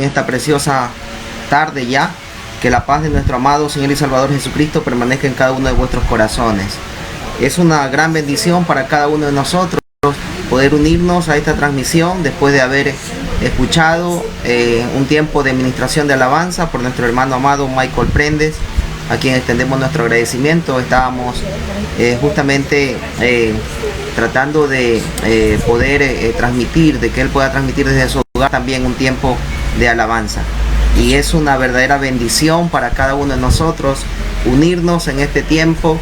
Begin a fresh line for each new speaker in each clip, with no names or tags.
en esta preciosa tarde ya. Que la paz de nuestro amado Señor y Salvador Jesucristo permanezca en cada uno de vuestros corazones. Es una gran bendición para cada uno de nosotros poder unirnos a esta transmisión después de haber escuchado un tiempo de administración de alabanza por nuestro hermano amado Michael Prendes, a quien extendemos nuestro agradecimiento. Estábamos justamente tratando de poder transmitir, de que él pueda transmitir desde su hogar también un tiempo de alabanza. Y es una verdadera bendición para cada uno de nosotros unirnos en este tiempo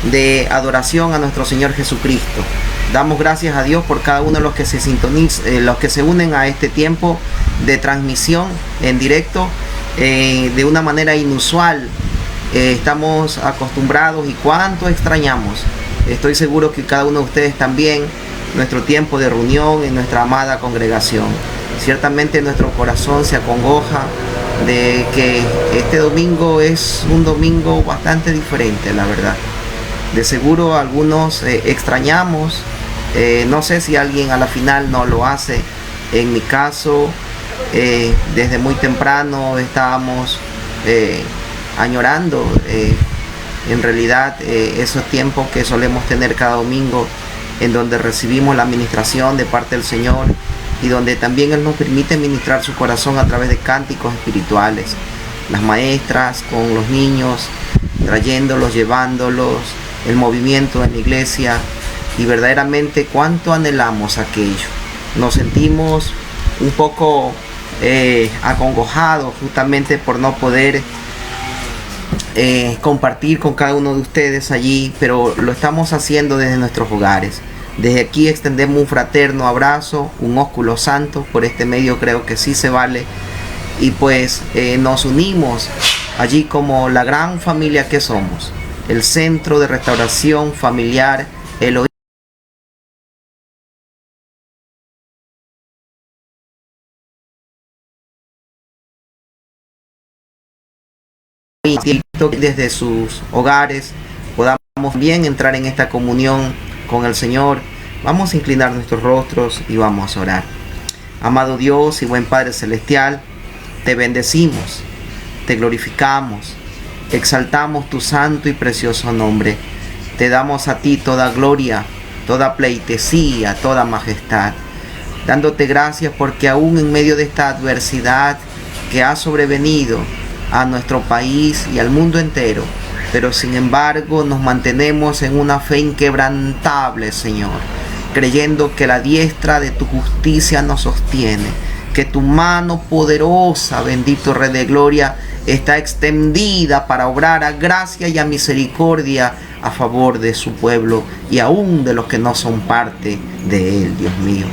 de adoración a nuestro Señor Jesucristo. Damos gracias a Dios por cada uno de los que se sintonizan, los que se unen a este tiempo de transmisión en directo de una manera inusual. Estamos acostumbrados y cuánto extrañamos. Estoy seguro que cada uno de ustedes también, nuestro tiempo de reunión en nuestra amada congregación. Ciertamente nuestro corazón se acongoja de que este domingo es un domingo bastante diferente, la verdad. De seguro algunos extrañamos, no sé si alguien a la final no lo hace. En mi caso, desde muy temprano estábamos añorando en realidad esos tiempos que solemos tener cada domingo, en donde recibimos la administración de parte del Señor y donde también Él nos permite ministrar su corazón a través de cánticos espirituales. Las maestras con los niños, trayéndolos, llevándolos, el movimiento en la iglesia, y verdaderamente cuánto anhelamos aquello. Nos sentimos un poco acongojados justamente por no poder compartir con cada uno de ustedes allí, pero lo estamos haciendo desde nuestros hogares. Desde aquí extendemos un fraterno abrazo, un ósculo santo. Por este medio creo que sí se vale. Y pues nos unimos allí como la gran familia que somos. El Centro de Restauración Familiar Elohim. Desde sus hogares podamos bien entrar en esta comunión con el Señor. Vamos a inclinar nuestros rostros y vamos a orar. Amado Dios y buen Padre Celestial, te bendecimos, te glorificamos, exaltamos tu santo y precioso nombre. Te damos a ti toda gloria, toda pleitesía, toda majestad, dándote gracias porque aún en medio de esta adversidad que ha sobrevenido a nuestro país y al mundo entero, pero sin embargo nos mantenemos en una fe inquebrantable, Señor, creyendo que la diestra de tu justicia nos sostiene, que tu mano poderosa, bendito Rey de Gloria, está extendida para obrar a gracia y a misericordia a favor de su pueblo y aún de los que no son parte de él, Dios mío.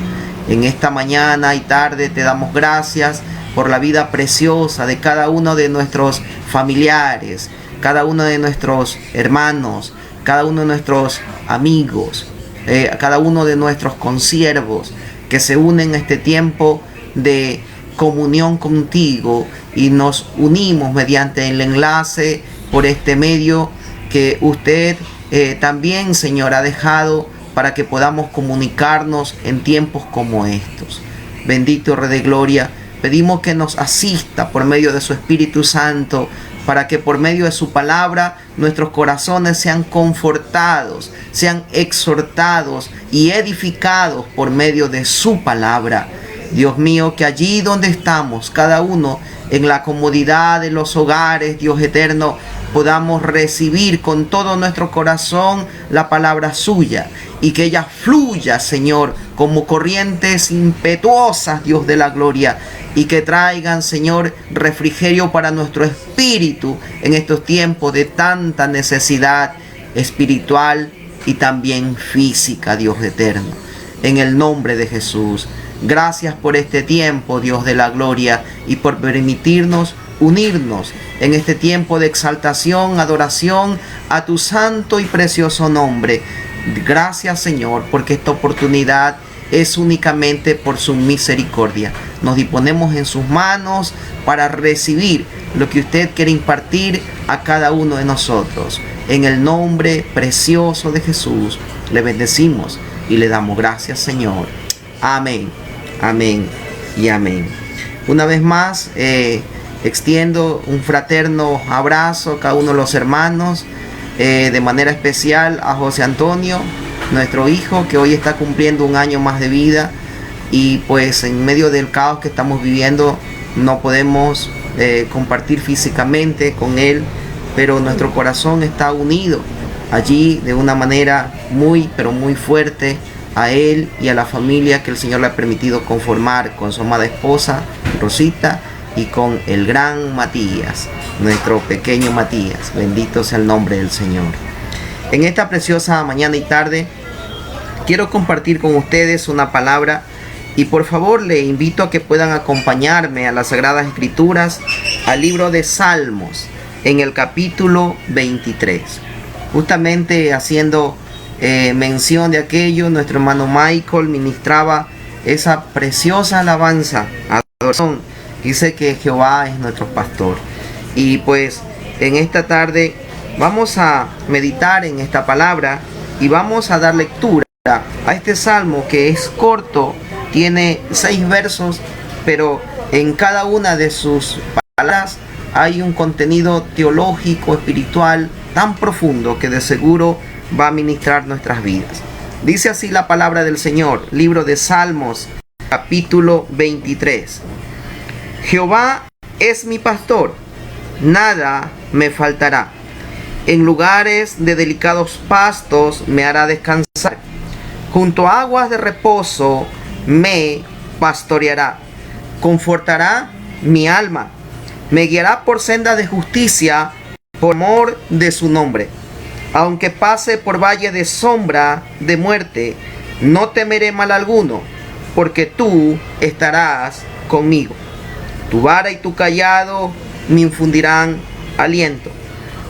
En esta mañana y tarde te damos gracias por la vida preciosa de cada uno de nuestros familiares, cada uno de nuestros hermanos, cada uno de nuestros amigos, cada uno de nuestros consiervos que se unen a este tiempo de comunión contigo, y nos unimos mediante el enlace por este medio que usted también, Señor, ha dejado para que podamos comunicarnos en tiempos como estos. Bendito Rey de Gloria, pedimos que nos asista por medio de su Espíritu Santo, para que por medio de su palabra nuestros corazones sean confortados, sean exhortados y edificados por medio de su palabra. Dios mío, que allí donde estamos, cada uno en la comodidad de los hogares, Dios eterno, podamos recibir con todo nuestro corazón la palabra suya, y que ella fluya, Señor, como corrientes impetuosas, Dios de la gloria, y que traigan, Señor, refrigerio para nuestro espíritu en estos tiempos de tanta necesidad espiritual y también física, Dios eterno. En el nombre de Jesús, gracias por este tiempo, Dios de la gloria, y por permitirnos unirnos en este tiempo de exaltación, adoración a tu santo y precioso nombre. Gracias, Señor, porque esta oportunidad es únicamente por su misericordia. Nos disponemos en sus manos para recibir lo que usted quiere impartir a cada uno de nosotros. En el nombre precioso de Jesús, le bendecimos y le damos gracias, Señor. Amén, amén y amén. Una vez más, extiendo un fraterno abrazo a cada uno de los hermanos, de manera especial a José Antonio, nuestro hijo, que hoy está cumpliendo un año más de vida, y pues en medio del caos que estamos viviendo no podemos compartir físicamente con él, pero nuestro corazón está unido allí de una manera muy, pero muy fuerte a él y a la familia que el Señor le ha permitido conformar con su amada esposa Rosita y con el gran Matías, nuestro pequeño Matías. Bendito sea el nombre del Señor. En esta preciosa mañana y tarde quiero compartir con ustedes una palabra, y por favor le invito a que puedan acompañarme a las Sagradas Escrituras, al libro de Salmos, en el capítulo 23. Justamente haciendo mención de aquello, nuestro hermano Michael ministraba esa preciosa alabanza, adoración. Dice que Jehová es nuestro pastor. Y pues en esta tarde vamos a meditar en esta palabra y vamos a dar lectura a este salmo, que es corto, tiene 6 versos, pero en cada una de sus palabras hay un contenido teológico, espiritual, tan profundo que de seguro va a ministrar nuestras vidas. Dice así la palabra del Señor, libro de Salmos, capítulo 23. Jehová es mi pastor, nada me faltará. En lugares de delicados pastos me hará descansar. Junto a aguas de reposo me pastoreará. Confortará mi alma. Me guiará por senda de justicia, por amor de su nombre. Aunque pase por valle de sombra de muerte, no temeré mal alguno, porque tú estarás conmigo. Tu vara y tu cayado me infundirán aliento.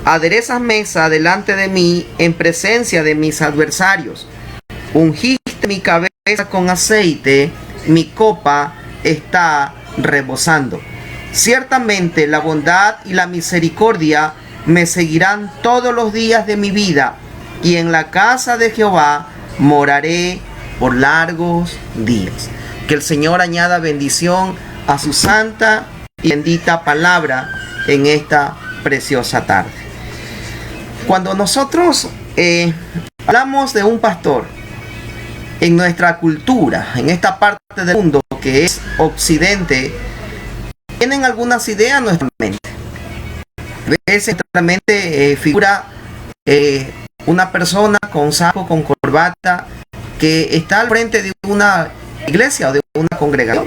Aderezas mesa delante de mí en presencia de mis adversarios. Ungiste mi cabeza con aceite, mi copa está rebosando. Ciertamente la bondad y la misericordia me seguirán todos los días de mi vida, y en la casa de Jehová moraré por largos días. Que el Señor añada bendición a su santa y bendita palabra en esta preciosa tarde. Cuando nosotros hablamos de un pastor, en nuestra cultura, en esta parte del mundo que es Occidente, tienen algunas ideas en nuestra mente. A veces en nuestra mente figura una persona con saco, con corbata, que está al frente de una iglesia o de una congregación.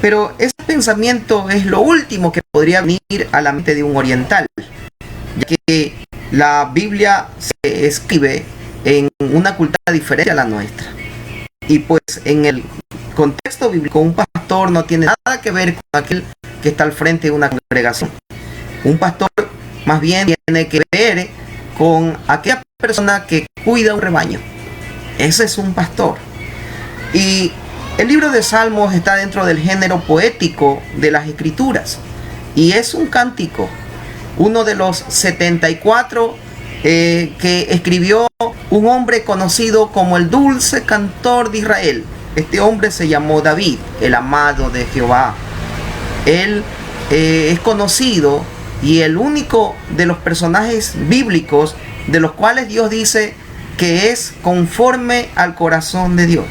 Pero ese pensamiento es lo último que podría venir a la mente de un oriental, ya que la Biblia se escribe en una cultura diferente a la nuestra. Y pues en el contexto bíblico, un pastor no tiene nada que ver con aquel que está al frente de una congregación. Un pastor más bien tiene que ver con aquella persona que cuida un rebaño. Ese es un pastor. Y el libro de Salmos está dentro del género poético de las Escrituras, y es un cántico, uno de los 74 que escribió un hombre conocido como el dulce cantor de Israel. Este hombre se llamó David, el amado de Jehová. Él es conocido y el único de los personajes bíblicos de los cuales Dios dice que es conforme al corazón de Dios.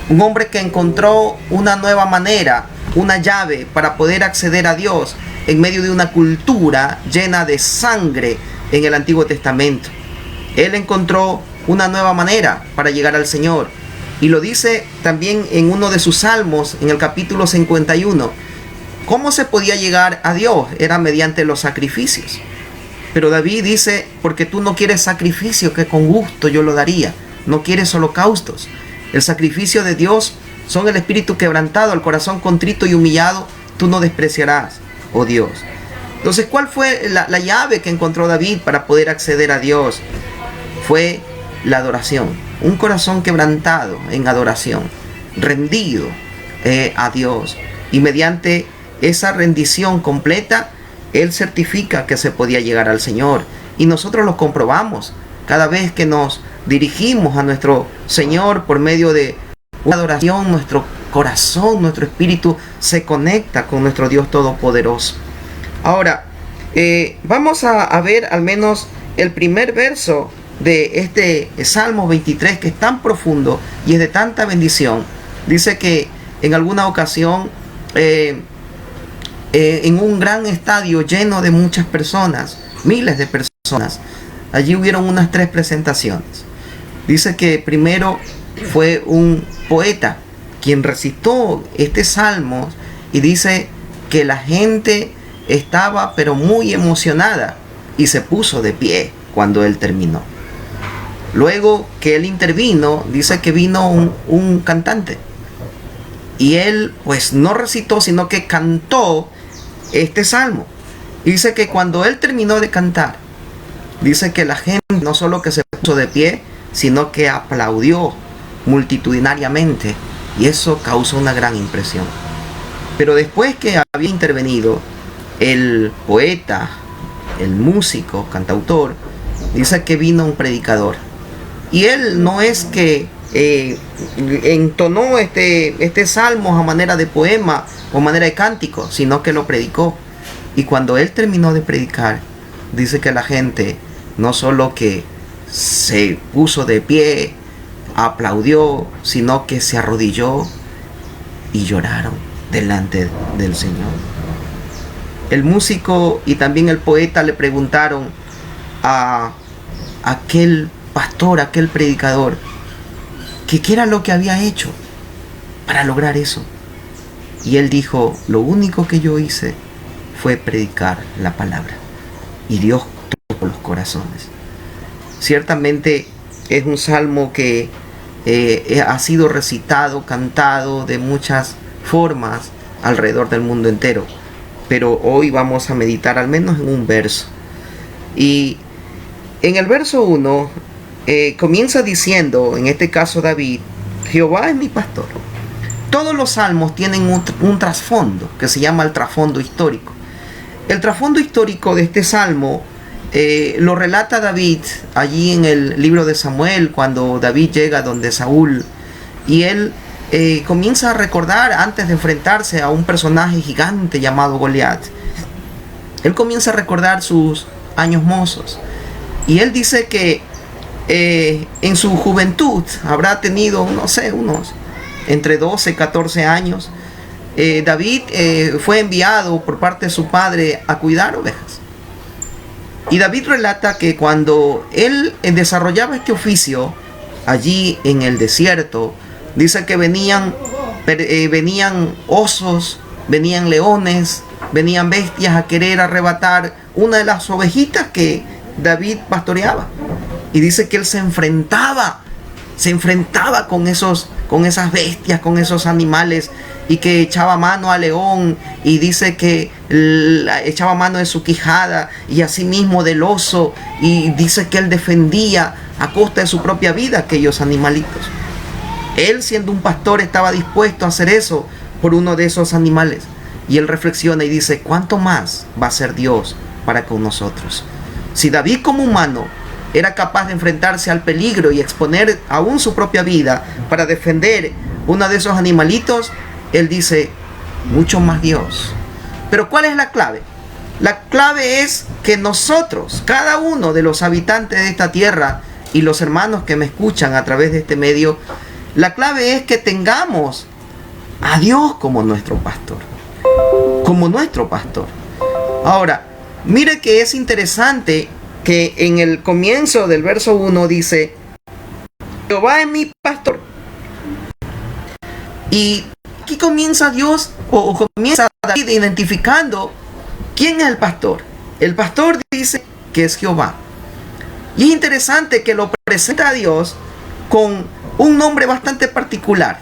Un hombre que encontró una nueva manera, una llave para poder acceder a Dios en medio de una cultura llena de sangre en el Antiguo Testamento. Él encontró una nueva manera para llegar al Señor, y lo dice también en uno de sus salmos, en el capítulo 51. ¿Cómo se podía llegar a Dios? Era mediante los sacrificios. Pero David dice, porque tú no quieres sacrificio, que con gusto yo lo daría. No quieres holocaustos. El sacrificio de Dios son el espíritu quebrantado, el corazón contrito y humillado, tú no despreciarás, oh Dios. Entonces, ¿cuál fue la llave que encontró David para poder acceder a Dios? Fue la adoración. Un corazón quebrantado en adoración, rendido a Dios. Y mediante esa rendición completa, Él certifica que se podía llegar al Señor. Y nosotros lo comprobamos cada vez que nos dirigimos a nuestro Señor por medio de una adoración. Nuestro corazón, nuestro espíritu se conecta con nuestro Dios Todopoderoso. Ahora, vamos a ver al menos el primer verso de este Salmo 23, que es tan profundo y es de tanta bendición. Dice que en alguna ocasión, en un gran estadio lleno de muchas personas, miles de personas, allí hubieron unas 3 presentaciones. Dice que primero fue un poeta quien recitó este salmo, y dice que la gente estaba pero muy emocionada y se puso de pie cuando él terminó. Luego que él intervino, dice que vino un cantante, y él pues no recitó, sino que cantó este salmo. Dice que cuando él terminó de cantar, dice que la gente no solo que se puso de pie, sino que aplaudió multitudinariamente, y eso causó una gran impresión. Pero después que había intervenido el poeta, el músico, cantautor, dice que vino un predicador, y él no es que entonó este salmo a manera de poema o manera de cántico, sino que lo predicó. Y cuando él terminó de predicar, dice que la gente no solo que se puso de pie, aplaudió, sino que se arrodilló y lloraron delante del Señor. El músico y también el poeta le preguntaron a aquel pastor, aquel predicador, que qué era lo que había hecho para lograr eso. Y él dijo: lo único que yo hice fue predicar la palabra, y Dios tocó los corazones. Ciertamente es un salmo que ha sido recitado, cantado de muchas formas alrededor del mundo entero, pero hoy vamos a meditar al menos en un verso. Y en el verso 1 comienza diciendo, en este caso David: Jehová es mi pastor. Todos los salmos tienen un trasfondo que se llama el trasfondo histórico. El trasfondo histórico de este salmo lo relata David allí en el libro de Samuel, cuando David llega donde Saúl, y él comienza a recordar, antes de enfrentarse a un personaje gigante llamado Goliat, él comienza a recordar sus años mozos, y él dice que en su juventud habrá tenido, no sé, unos entre 12 y 14 años. David fue enviado por parte de su padre a cuidar ovejas. Y David relata que cuando él desarrollaba este oficio allí en el desierto, dice que venían osos, venían leones, venían bestias a querer arrebatar una de las ovejitas que David pastoreaba. Y dice que él se enfrentaba con esas bestias, con esos animales, y que echaba mano al león, y dice que echaba mano de su quijada, y asimismo del oso, y dice que él defendía a costa de su propia vida aquellos animalitos. Él, siendo un pastor, estaba dispuesto a hacer eso por uno de esos animales. Y él reflexiona y dice: ¿cuánto más va a ser Dios para con nosotros? Si David, como humano, era capaz de enfrentarse al peligro y exponer aún su propia vida para defender uno de esos animalitos, él dice: mucho más Dios. Pero ¿cuál es la clave? La clave es que nosotros, cada uno de los habitantes de esta tierra y los hermanos que me escuchan a través de este medio, la clave es que tengamos a Dios como nuestro pastor. Como nuestro pastor. Ahora, mire que es interesante que en el comienzo del verso 1 dice: Jehová es mi pastor. Y aquí comienza Dios, o comienza David identificando quién es el pastor. El pastor dice que es Jehová. Y es interesante que lo presenta a Dios con un nombre bastante particular.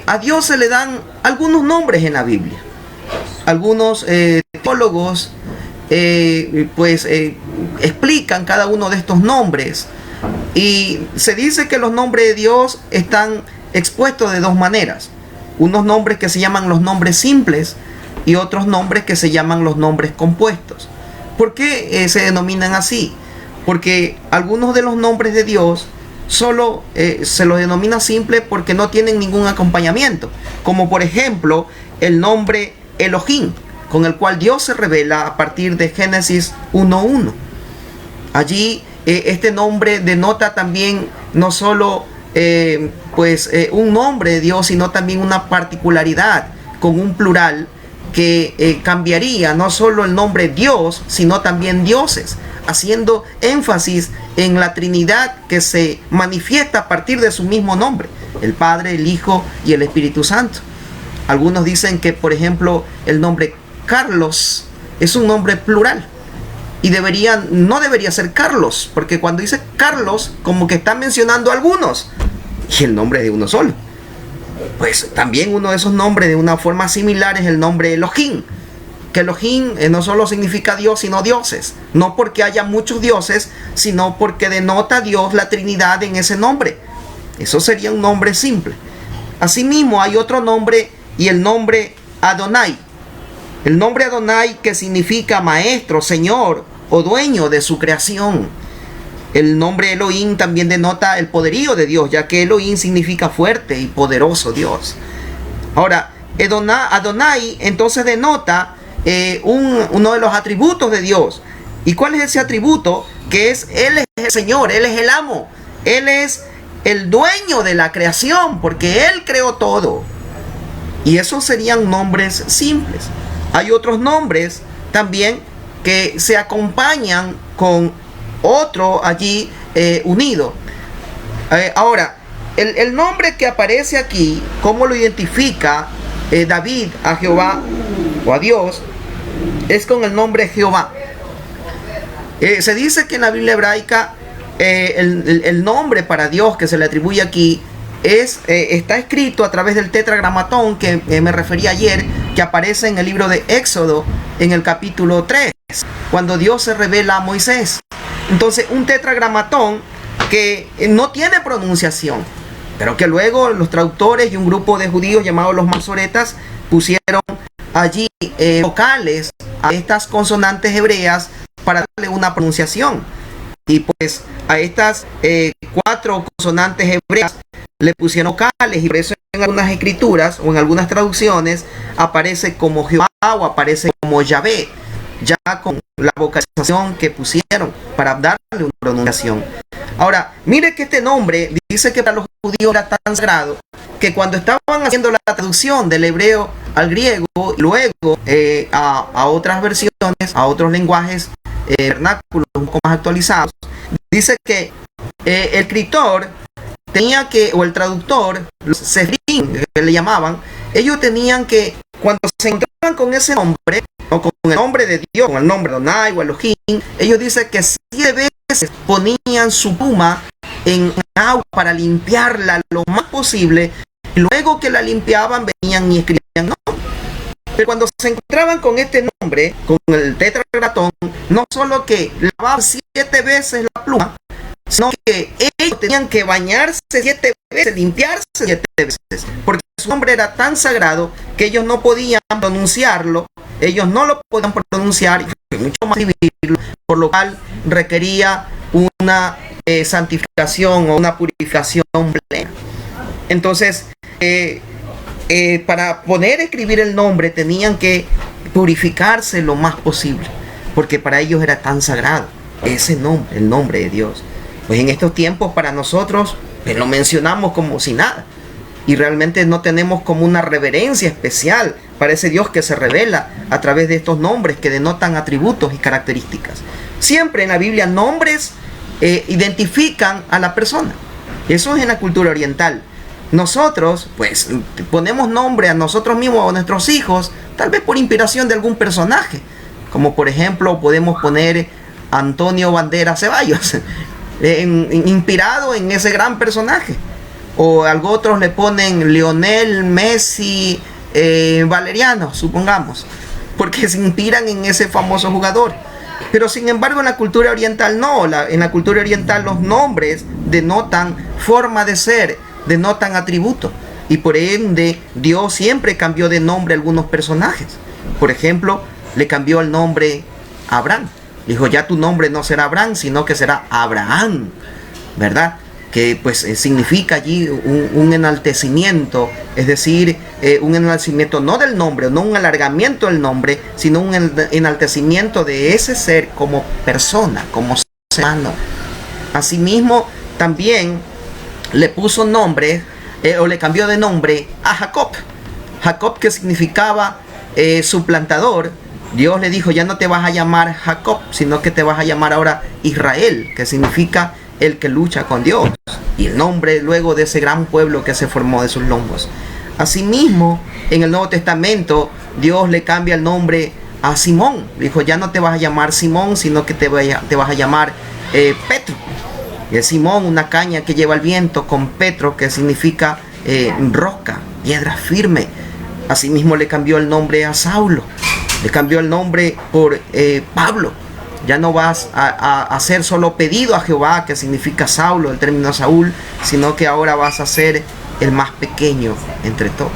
A Dios se le dan algunos nombres en la Biblia. Algunos teólogos explican cada uno de estos nombres, y se dice que los nombres de Dios están expuestos de dos maneras: unos nombres que se llaman los nombres simples y otros nombres que se llaman los nombres compuestos. ¿Por qué se denominan así? Porque algunos de los nombres de Dios solo se los denomina simple porque no tienen ningún acompañamiento, como por ejemplo el nombre Elohim, con el cual Dios se revela a partir de Génesis 1:1. Allí este nombre denota también no solo un nombre de Dios, sino también una particularidad con un plural que cambiaría no solo el nombre Dios, sino también dioses, haciendo énfasis en la Trinidad que se manifiesta a partir de su mismo nombre, el Padre, el Hijo y el Espíritu Santo. Algunos dicen que, por ejemplo, el nombre Carlos es un nombre plural y no debería ser Carlos, porque cuando dice Carlos, como que está mencionando a algunos y el nombre es de uno solo. Pues también uno de esos nombres de una forma similar es el nombre Elohim, que Elohim no solo significa Dios, sino dioses, no porque haya muchos dioses, sino porque denota a Dios, la Trinidad, en ese nombre. Eso sería un nombre simple. Asimismo hay otro nombre, y el nombre Adonai. El nombre Adonai, que significa maestro, señor o dueño de su creación. El nombre Elohim también denota el poderío de Dios, ya que Elohim significa fuerte y poderoso Dios. Ahora, Adonai entonces denota uno de los atributos de Dios. ¿Y cuál es ese atributo? Que Él es el Señor, Él es el amo, Él es el dueño de la creación, porque Él creó todo. Y esos serían nombres simples. Hay otros nombres también que se acompañan con otro allí unido. Ahora, el nombre que aparece aquí, ¿cómo lo identifica David a Jehová o a Dios? Es con el nombre Jehová. Se dice que en la Biblia hebraica el nombre para Dios que se le atribuye aquí está escrito a través del tetragramatón que me referí ayer, que aparece en el libro de Éxodo en el capítulo 3, cuando Dios se revela a Moisés. Entonces, un tetragramatón que no tiene pronunciación, pero que luego los traductores y un grupo de judíos llamados los masoretas pusieron allí vocales a estas consonantes hebreas para darle una pronunciación. Y pues a estas 4 consonantes hebreas le pusieron vocales, y por eso en algunas escrituras o en algunas traducciones aparece como Jehová o aparece como Yahvé, ya con la vocalización que pusieron para darle una pronunciación. Ahora, mire que este nombre dice que para los judíos era tan sagrado que cuando estaban haciendo la traducción del hebreo al griego, y luego a otras versiones, a otros lenguajes vernáculos un poco más actualizados, dice que el escritor tenía que, o el traductor, los sefrim, que le llamaban, ellos tenían que, cuando se encontraban con ese nombre, o con el nombre de Dios, con el nombre Adonai o Elohim, ellos dicen que 7 veces ponían su pluma en agua para limpiarla lo más posible, y luego que la limpiaban venían y escribían nombre. Pero cuando se encontraban con este nombre, con el tetragramatón, no solo que lavaban 7 veces la pluma, sino que ellos tenían que bañarse 7 veces, limpiarse 7 veces, porque su nombre era tan sagrado que ellos no podían pronunciarlo, ellos no lo podían pronunciar, y mucho más escribirlo, por lo cual requería una santificación o una purificación plena. Entonces, para poder escribir el nombre tenían que purificarse lo más posible, porque para ellos era tan sagrado ese nombre, el nombre de Dios. Pues en estos tiempos para nosotros lo mencionamos como si nada, y realmente no tenemos como una reverencia especial para ese Dios que se revela a través de estos nombres que denotan atributos y características. Siempre en la Biblia nombres identifican a la persona. Eso es en la cultura oriental. Nosotros pues ponemos nombre a nosotros mismos o a nuestros hijos, tal vez por inspiración de algún personaje, como por ejemplo podemos poner Antonio Banderas Ceballos, inspirado en ese gran personaje, o algo otros le ponen Lionel Messi Valeriano, supongamos, porque se inspiran en ese famoso jugador. Pero sin embargo en la cultura oriental no, en la cultura oriental los nombres denotan forma de ser, denotan atributos, y por ende Dios siempre cambió de nombre a algunos personajes. Por ejemplo, le cambió el nombre a Abraham. Dijo, ya tu nombre no será Abraham, sino que será Abraham, ¿verdad? que pues significa allí un enaltecimiento, es decir, un enaltecimiento no del nombre, no un alargamiento del nombre, sino un enaltecimiento de ese ser como persona, como ser humano. Asimismo, también le puso nombre, o le cambió de nombre a Jacob. Jacob, que significaba suplantador. Dios le dijo, ya no te vas a llamar Jacob, sino que te vas a llamar ahora Israel, que significa el que lucha con Dios, y el nombre luego de ese gran pueblo que se formó de sus lombos. Asimismo, en el Nuevo Testamento, Dios le cambia el nombre a Simón. Dijo, ya no te vas a llamar Simón, sino que te vas a llamar Petro. Y es Simón, una caña que lleva el viento, con Petro, que significa roca, piedra firme. Asimismo le cambió el nombre a Saulo, le cambió el nombre por Pablo. Ya no vas a hacer solo pedido a Jehová, que significa Saulo, el término Saúl, sino que ahora vas a ser el más pequeño entre todos.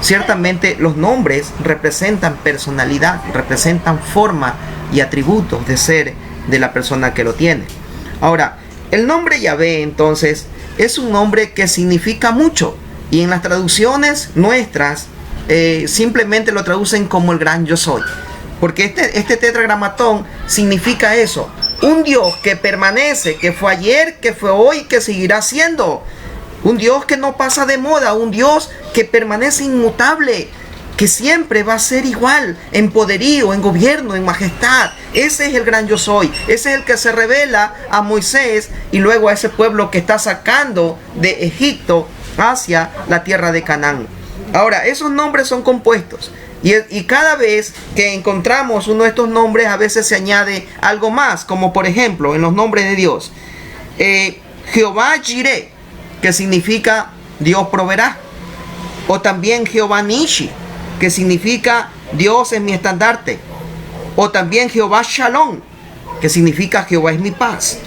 Ciertamente los nombres representan personalidad, representan forma y atributos de ser de la persona que lo tiene. Ahora, el nombre Yahvé entonces es un nombre que significa mucho, y en las traducciones nuestras simplemente lo traducen como el gran yo soy. Porque este tetragramatón significa eso: un Dios que permanece, que fue ayer, que fue hoy, que seguirá siendo. Un Dios que no pasa de moda, un Dios que permanece inmutable, que siempre va a ser igual en poderío, en gobierno, en majestad. Ese es el gran yo soy. Ese es el que se revela a Moisés y luego a ese pueblo que está sacando de Egipto hacia la tierra de Canaán. Ahora, esos nombres son compuestos. Y cada vez que encontramos uno de estos nombres, a veces se añade algo más, como por ejemplo en los nombres de Dios. Jehová Jireh, que significa Dios proveerá. O también Jehová Nishi, que significa Dios es mi estandarte. O también Jehová Shalom, que significa Jehová es mi paz.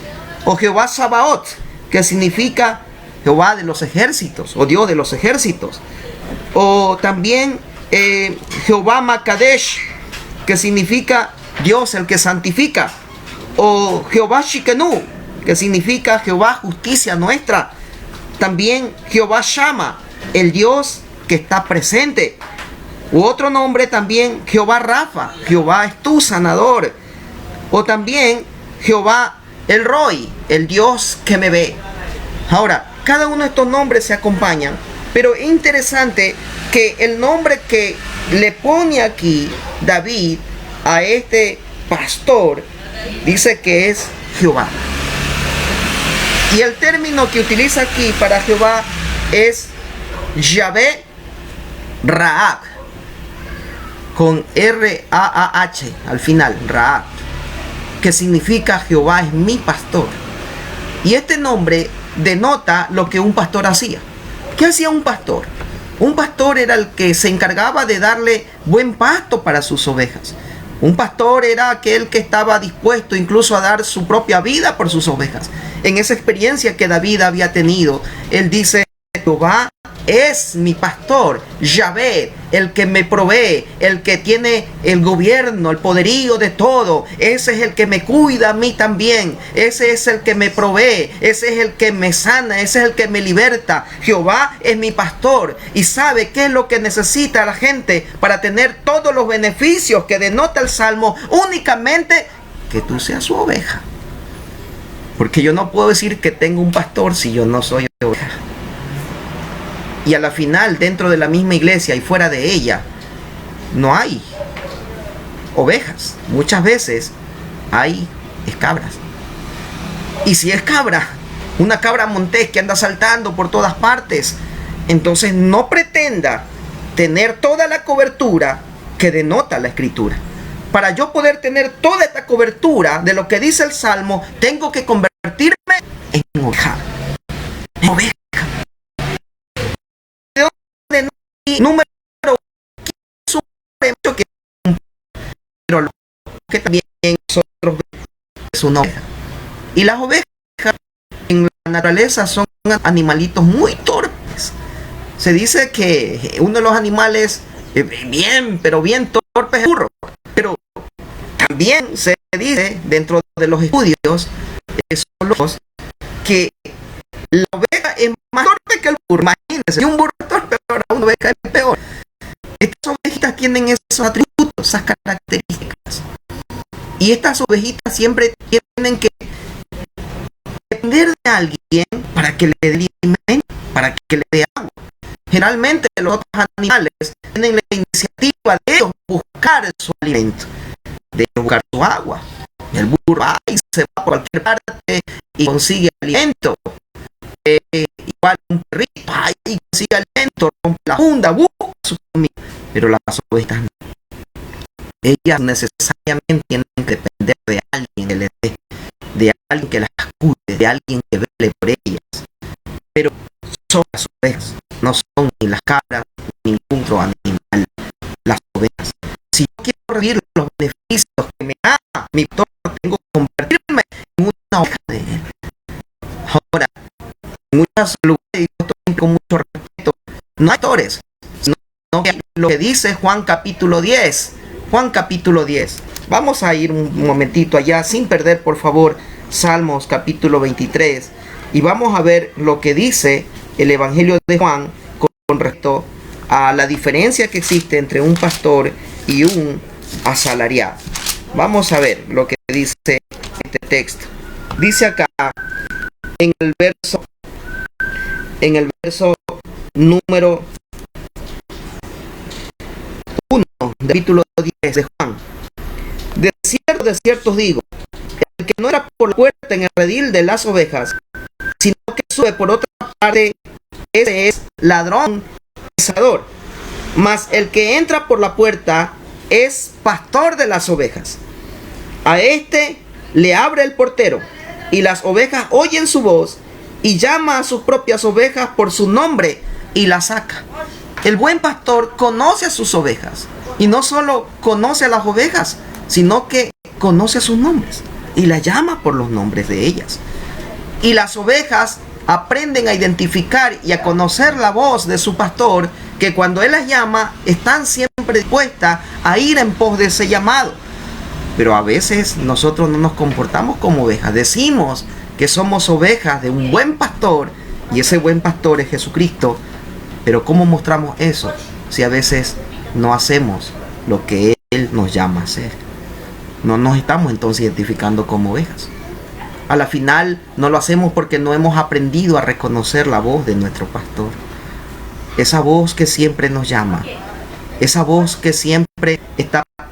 O Jehová Sabaoth, que significa Jehová de los ejércitos, o Dios de los ejércitos. O también Jehová Makadesh, que significa Dios el que santifica. O Jehová Shikenu, que significa Jehová justicia nuestra. También Jehová Shama, el Dios que está presente. U otro nombre también, Jehová Rafa, Jehová es tu sanador. O también Jehová El Roi, el Dios que me ve. Ahora, cada uno de estos nombres se acompañan, pero es interesante que el nombre que le pone aquí David a este pastor dice que es Jehová. Y el término que utiliza aquí para Jehová es Yahvé Raab, con R-A-A-H al final, Raab, que significa Jehová es mi pastor. Y este nombre denota lo que un pastor hacía. ¿Qué hacía un pastor? Un pastor era el que se encargaba de darle buen pasto para sus ovejas. Un pastor era aquel que estaba dispuesto incluso a dar su propia vida por sus ovejas. En esa experiencia que David había tenido, él dice: Jehová es mi pastor, Yahvé, el que me provee, el que tiene el gobierno, el poderío de todo. Ese es el que me cuida a mí también. Ese es el que me provee, ese es el que me sana, ese es el que me liberta. Jehová es mi pastor y sabe qué es lo que necesita la gente para tener todos los beneficios que denota el Salmo. Únicamente que tú seas su oveja. Porque yo no puedo decir que tengo un pastor si yo no soy oveja. Y a la final, dentro de la misma iglesia y fuera de ella, no hay ovejas. Muchas veces hay cabras. Y si es cabra, una cabra montés que anda saltando por todas partes, entonces no pretenda tener toda la cobertura que denota la Escritura. Para yo poder tener toda esta cobertura de lo que dice el Salmo, tengo que convertirme en oveja. En oveja. Número que pero lo que también nosotros es una oveja. Y las ovejas en la naturaleza son animalitos muy torpes. Se dice que uno de los animales bien torpes es el burro. Pero también se dice dentro de los estudios que La oveja es más torpe que el burro. Imagínense, si un burro es torpe, ahora una oveja es peor. Estas ovejitas tienen esos atributos, esas características. Y estas ovejitas siempre tienen que depender de alguien para que le dé alimento, para que le dé agua. Generalmente los otros animales tienen la iniciativa de ellos buscar su alimento, de buscar su agua. El burro va y se va por cualquier parte y consigue alimento. Igual un perrito va y consigue alimento, rompe la funda, busca su comida. Pero las ovejas no. Ellas necesariamente tienen que depender de alguien que les dé, de alguien que las cuide, de alguien que vele por ellas. Pero son las ovejas, no son ni las cabras ni ningún otro animal. Las ovejas. Si yo quiero recibir los beneficios que me da mi pastor, tengo que convertirme en una oveja de él. Ahora, en muchos lugares, y yo estoy con mucho respeto, no hay pastores, sino que lo que dice Juan capítulo 10. Juan capítulo 10. Vamos a ir un momentito allá, sin perder, por favor, Salmos capítulo 23. Y vamos a ver lo que dice el Evangelio de Juan con respecto a la diferencia que existe entre un pastor y un asalariado. Vamos a ver lo que dice este texto. Dice acá en el verso número 1 del capítulo 10 de Juan. De cierto os digo, el que no entra por la puerta en el redil de las ovejas, sino que sube por otra parte, ese es ladrón y cazador. Mas el que entra por la puerta es pastor de las ovejas. A este le abre el portero, y las ovejas oyen su voz, y llama a sus propias ovejas por su nombre, y las saca. El buen pastor conoce a sus ovejas, y no solo conoce a las ovejas, sino que conoce sus nombres, y las llama por los nombres de ellas. Y las ovejas aprenden a identificar y a conocer la voz de su pastor, que cuando él las llama, están siempre dispuestas a ir en pos de ese llamado. Pero a veces nosotros no nos comportamos como ovejas. Decimos que somos ovejas de un buen pastor, y ese buen pastor es Jesucristo. Pero ¿cómo mostramos eso si a veces no hacemos lo que Él nos llama a hacer? No nos estamos entonces identificando como ovejas. A la final no lo hacemos porque no hemos aprendido a reconocer la voz de nuestro pastor. Esa voz que siempre nos llama. Esa voz que siempre está a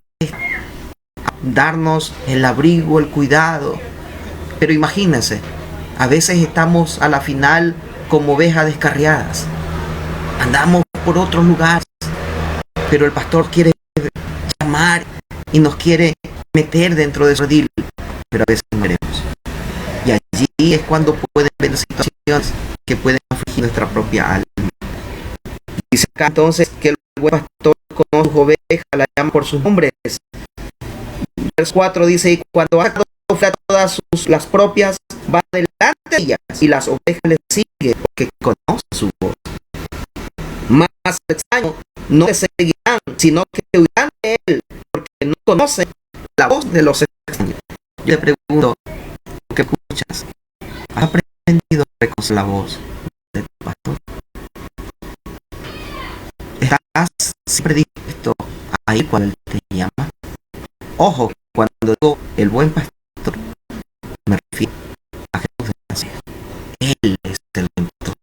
darnos el abrigo, el cuidado. Pero imagínense, a veces estamos a la final como ovejas descarriadas. Andamos por otros lugares, pero el pastor quiere llamar y nos quiere meter dentro de su redil, pero a veces no queremos. Y allí es cuando pueden haber situaciones que pueden afligir nuestra propia alma. Dice acá entonces que el buen pastor conoce sus ovejas, la llama por sus nombres. Verso 4 dice, y cuando ha sacado fuera todas las propias, va delante de ellas, y las ovejas le siguen porque conoce su voz. Más el extraño no le seguirán, sino que huirán de él, porque no conocen la voz de los extraños. Yo te pregunto, ¿qué escuchas? ¿Has aprendido a reconocer la voz de tu pastor? ¿Estás siempre dispuesto a ir cuando él te llama? Ojo, cuando digo el buen pastor, me refiero a Jesús de Nazaret. Él es el buen pastor.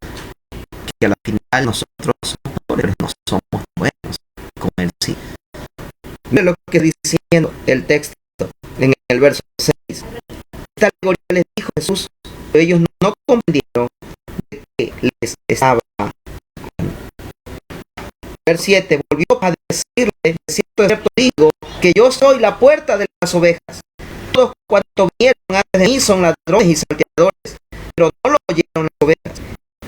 Que a la final nosotros somos pobres, no somos buenos, como él sí. Mira lo que dice diciendo el texto en el verso 6. Esta alegoría les dijo Jesús, pero ellos no comprendieron de que les estaba hablando. Verso 7, volvió a decirle, de cierto digo, que yo soy la puerta de las ovejas. Todos cuantos vinieron antes de mí son ladrones y salteadores, pero no lo oyeron las ovejas.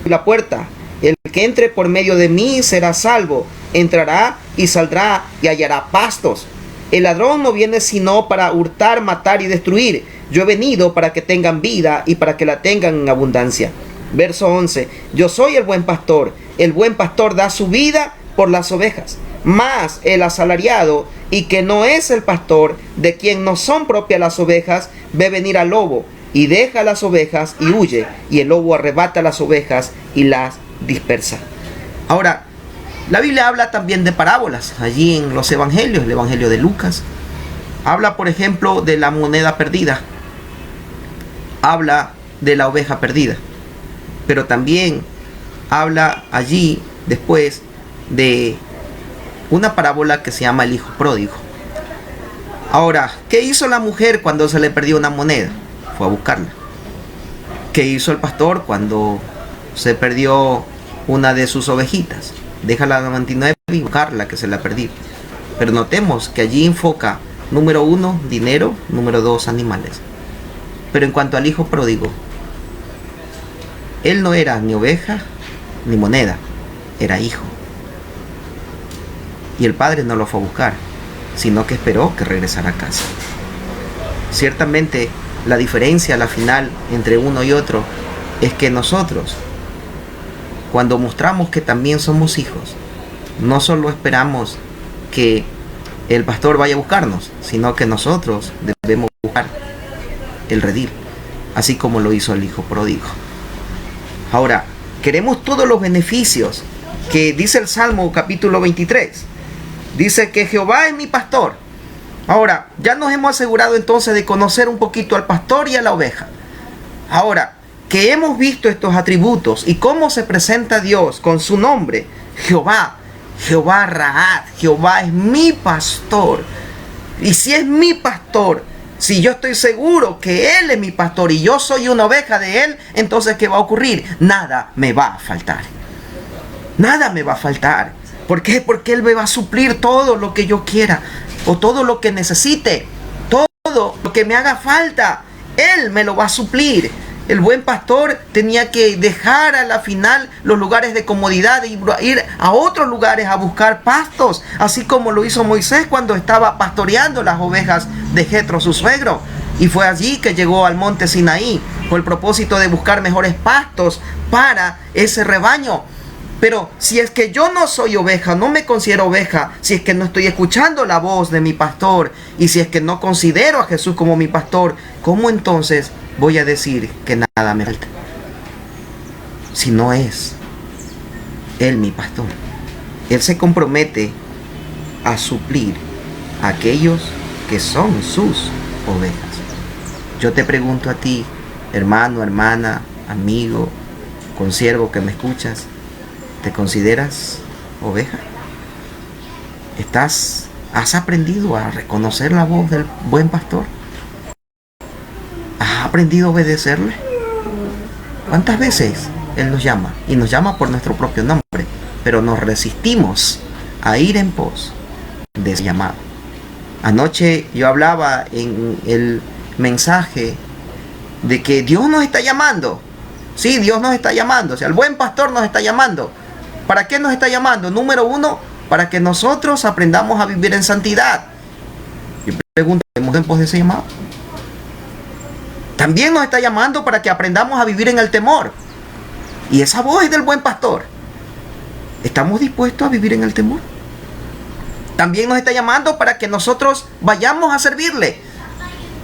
Soy la puerta. El que entre por medio de mí será salvo, entrará y saldrá y hallará pastos. El ladrón no viene sino para hurtar, matar y destruir. Yo he venido para que tengan vida y para que la tengan en abundancia. Verso 11. Yo soy el buen pastor da su vida por las ovejas. Mas el asalariado, y que no es el pastor, de quien no son propias las ovejas, ve venir al lobo y deja las ovejas y huye, y el lobo arrebata las ovejas y las dispersa. Ahora, la Biblia habla también de parábolas, allí en los evangelios, el evangelio de Lucas. Habla, por ejemplo, de la moneda perdida. Habla de la oveja perdida. Pero también habla allí después de una parábola que se llama el hijo pródigo. Ahora, ¿qué hizo la mujer cuando se le perdió una moneda? Fue a buscarla. ¿Qué hizo el pastor cuando se perdió una de sus ovejitas? Deja la 99 y buscarla que se la perdió. Pero notemos que allí enfoca, número 1, dinero, número 2, animales. Pero en cuanto al hijo pródigo, él no era ni oveja ni moneda, era hijo. Y el padre no lo fue a buscar, sino que esperó que regresara a casa. Ciertamente, la diferencia a la final entre uno y otro es que nosotros, cuando mostramos que también somos hijos, no solo esperamos que el pastor vaya a buscarnos, sino que nosotros debemos buscar el redil, así como lo hizo el hijo pródigo. Ahora, queremos todos los beneficios que dice el Salmo capítulo 23. Dice que Jehová es mi pastor. Ahora, ya nos hemos asegurado entonces de conocer un poquito al pastor y a la oveja. Ahora, que hemos visto estos atributos y cómo se presenta Dios con su nombre, Jehová, Jehová Raad, Jehová es mi pastor. Y si es mi pastor, si yo estoy seguro que Él es mi pastor y yo soy una oveja de Él, entonces ¿qué va a ocurrir? Nada me va a faltar. Nada me va a faltar. ¿Por qué? Porque Él me va a suplir todo lo que yo quiera, o todo lo que necesite, todo lo que me haga falta, Él me lo va a suplir. El buen pastor tenía que dejar a la final los lugares de comodidad y ir a otros lugares a buscar pastos, así como lo hizo Moisés cuando estaba pastoreando las ovejas de Jetro, su suegro. Y fue allí que llegó al monte Sinaí, con el propósito de buscar mejores pastos para ese rebaño. Pero si es que yo no soy oveja, no me considero oveja, si es que no estoy escuchando la voz de mi pastor, y si es que no considero a Jesús como mi pastor, ¿cómo entonces voy a decir que nada me falta? Si no es Él mi pastor. Él se compromete a suplir a aquellos que son sus ovejas. Yo te pregunto a ti, hermano, hermana, amigo, consiervo que me escuchas, ¿te consideras oveja? ¿Has aprendido a reconocer la voz del buen pastor? ¿Has aprendido a obedecerle? ¿Cuántas veces Él nos llama? Y nos llama por nuestro propio nombre, pero nos resistimos a ir en pos de ese llamado. Anoche yo hablaba en el mensaje de que Dios nos está llamando. Sí, Dios nos está llamando. O sea, el buen pastor nos está llamando. ¿Para qué nos está llamando? Número 1, para que nosotros aprendamos a vivir en santidad. Y pregunto, ¿hemos en pos de ese llamado? También nos está llamando para que aprendamos a vivir en el temor. Y esa voz es del buen pastor. ¿Estamos dispuestos a vivir en el temor? También nos está llamando para que nosotros vayamos a servirle.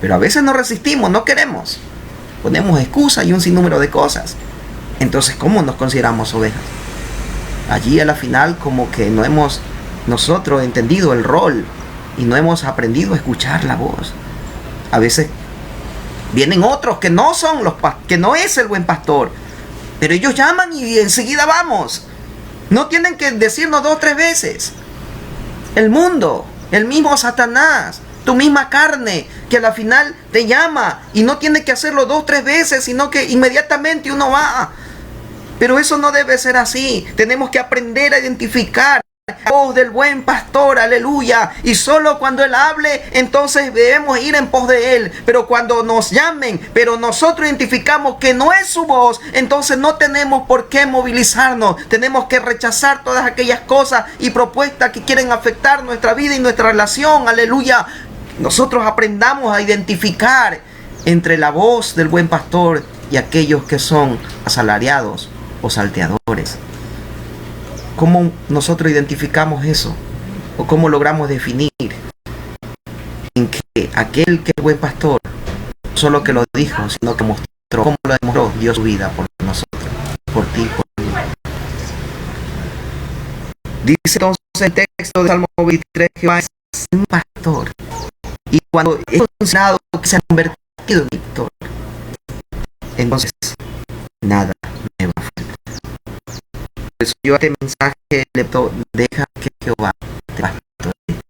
Pero a veces nos resistimos, no queremos. Ponemos excusas y un sinnúmero de cosas. Entonces, ¿cómo nos consideramos ovejas? Allí a la final como que no hemos nosotros entendido el rol y no hemos aprendido a escuchar la voz. A veces vienen otros que no son que no es el buen pastor, pero ellos llaman y enseguida vamos. No tienen que decirnos 2 o 3 veces. El mundo, el mismo Satanás, tu misma carne, que a la final te llama y no tiene que hacerlo 2 o 3 veces, sino que inmediatamente uno va. Pero eso no debe ser así. Tenemos que aprender a identificar la voz del buen pastor, aleluya. Y solo cuando Él hable, entonces debemos ir en pos de Él. Pero cuando nos llamen, pero nosotros identificamos que no es su voz, entonces no tenemos por qué movilizarnos. Tenemos que rechazar todas aquellas cosas y propuestas que quieren afectar nuestra vida y nuestra relación, aleluya. Nosotros aprendamos a identificar entre la voz del buen pastor y aquellos que son asalariados o salteadores. ¿Cómo nosotros identificamos eso? ¿O cómo logramos definir en que aquel que es buen pastor solo que lo dijo, sino que mostró cómo lo demostró, dio su vida por nosotros, por ti, por mí. Dice entonces el texto de Salmo 23, Jehová es mi pastor, y cuando he considerado que se ha convertido en mi pastor, entonces nada me va a faltar. Por eso yo a este mensaje le digo, deja que Jehová te pastoree,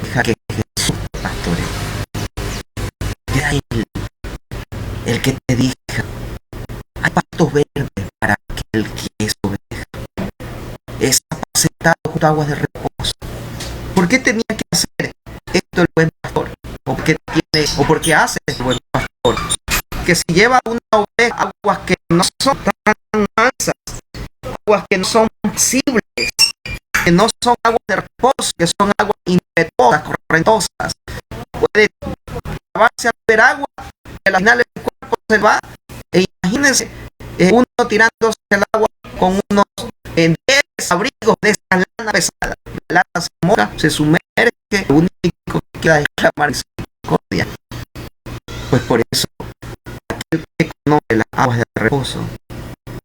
deja que Jesús te pastoree. Deja el que te diga, hay pastos verdes para aquel que es oveja, es apacentado junto a aguas de reposo. ¿Por qué tenía que hacer esto el buen pastor? ¿O porque hace el buen pastor? Que si lleva una oveja aguas que no son tan mansas, aguas que no son pasibles, que no son aguas de reposo, que son aguas impetuosas, correntosas, puede llevarse a beber agua y al final el cuerpo se va. E imagínense uno tirándose el agua con unos 10 abrigos de esa lana pesada. La lana se moja, se sumerge, lo único que queda es clamar misericordia. Pues por eso, aquel que conoce las aguas de reposo